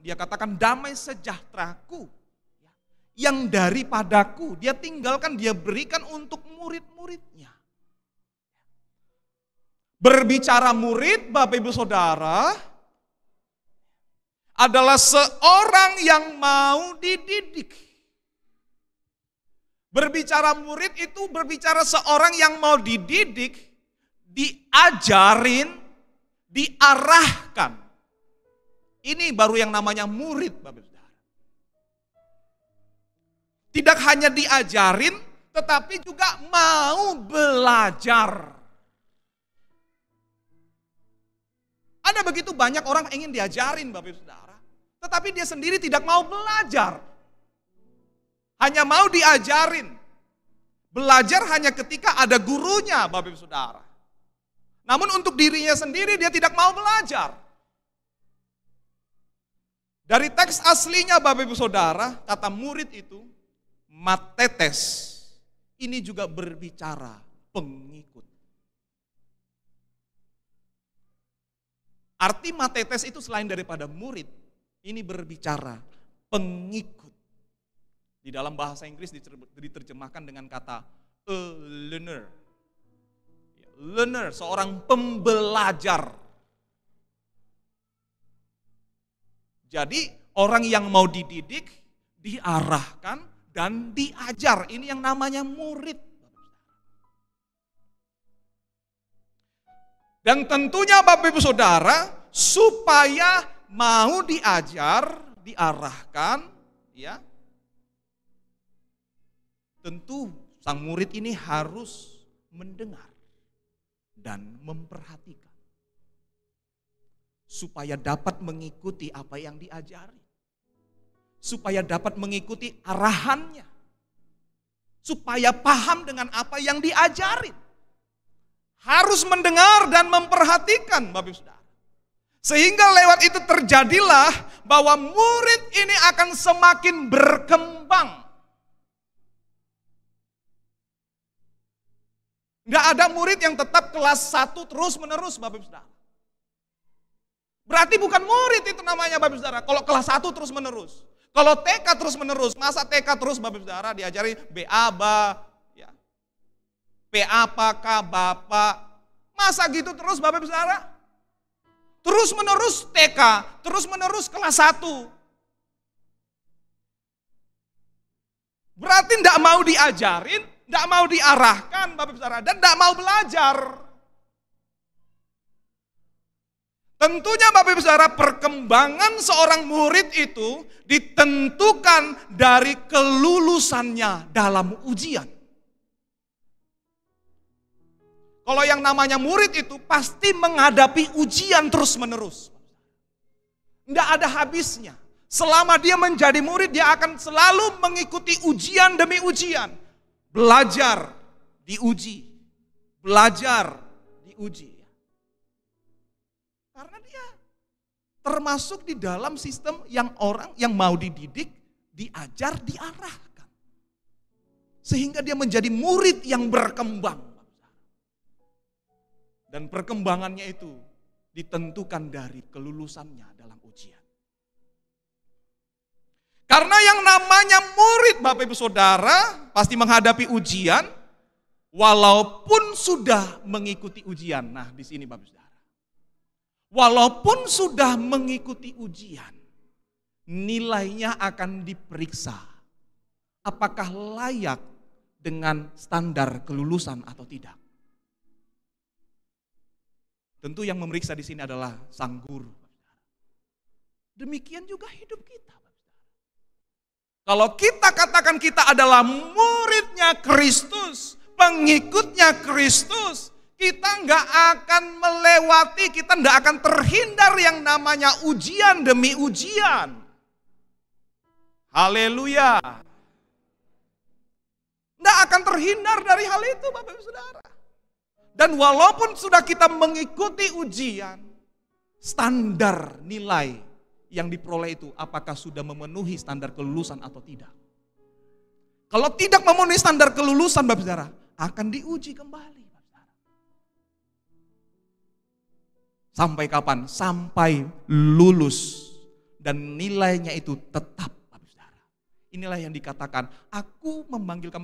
dia katakan damai sejahteraku yang daripadaku, dia tinggalkan, dia berikan untuk murid-muridnya. Berbicara murid, Bapak Ibu Saudara, adalah seorang yang mau dididik. Berbicara murid itu berbicara seorang yang mau dididik, diajarin, diarahkan. Ini baru yang namanya murid, Bapak Ibu Saudara. Tidak hanya diajarin, tetapi juga mau belajar. Ada begitu banyak orang ingin diajarin, Bapak Ibu Saudara, tetapi dia sendiri tidak mau belajar. Hanya mau diajarin. Belajar hanya ketika ada gurunya, Bapak Ibu Saudara. Namun untuk dirinya sendiri dia tidak mau belajar. Dari teks aslinya, Bapak Ibu Saudara, kata murid itu matetes. Ini juga berbicara pengikut. Arti matetes itu selain daripada murid, ini berbicara pengikut. Di dalam bahasa Inggris diterjemahkan dengan kata a learner. Learner, seorang pembelajar. Jadi orang yang mau dididik, diarahkan, dan diajar. Ini yang namanya murid. Dan tentunya Bapak Ibu Saudara, supaya mau diajar, diarahkan, ya, tentu sang murid ini harus mendengar dan memperhatikan. Supaya dapat mengikuti apa yang diajari. Supaya dapat mengikuti arahannya. Supaya paham dengan apa yang diajarin. Harus mendengar dan memperhatikan, Bapak Ibu Saudara. Sehingga lewat itu terjadilah bahwa murid ini akan semakin berkembang. Nggak ada murid yang tetap kelas 1 terus menerus, Bapak Ibu Saudara. Berarti bukan murid itu namanya, Bapak Ibu Saudara. Kalau kelas 1 terus menerus. Kalau TK terus menerus, masa TK terus, Bapak Ibu Saudara, diajari BA, PA, Bapak. Masa gitu terus, Bapak Ibu Saudara? Terus menerus TK, terus menerus kelas 1. Berarti tidak mau diajarin, tidak mau diarahkan, Bapak Ibu Saudara, dan tidak mau belajar. Tentunya Bapak Ibu Saudara, perkembangan seorang murid itu ditentukan dari kelulusannya dalam ujian. Kalau yang namanya murid itu pasti menghadapi ujian terus menerus. Tidak ada habisnya. Selama dia menjadi murid, dia akan selalu mengikuti ujian demi ujian. Belajar, diuji. Belajar, diuji. Karena dia termasuk di dalam sistem yang orang yang mau dididik, diajar, diarahkan. Sehingga dia menjadi murid yang berkembang. Dan perkembangannya itu ditentukan dari kelulusannya dalam ujian. Karena yang namanya murid, Bapak Ibu Saudara, pasti menghadapi ujian, walaupun sudah mengikuti ujian. Nah, di sini Bapak Ibu Saudara. Walaupun sudah mengikuti ujian, nilainya akan diperiksa. Apakah layak dengan standar kelulusan atau tidak? Tentu yang memeriksa di sini adalah sang guru. Demikian juga hidup kita. Kalau kita katakan kita adalah muridnya Kristus, pengikutnya Kristus, kita nggak akan melewati, kita nggak akan terhindar yang namanya ujian demi ujian. Haleluya. Nggak akan terhindar dari hal itu, Bapak Ibu Saudara. Dan walaupun sudah kita mengikuti ujian, standar nilai yang diperoleh itu apakah sudah memenuhi standar kelulusan atau tidak. Kalau tidak memenuhi standar kelulusan, Bapak Saudara, akan diuji kembali. Sampai kapan? Sampai lulus dan nilainya itu tetap, Bapak Saudara. Inilah yang dikatakan, aku memanggil kamu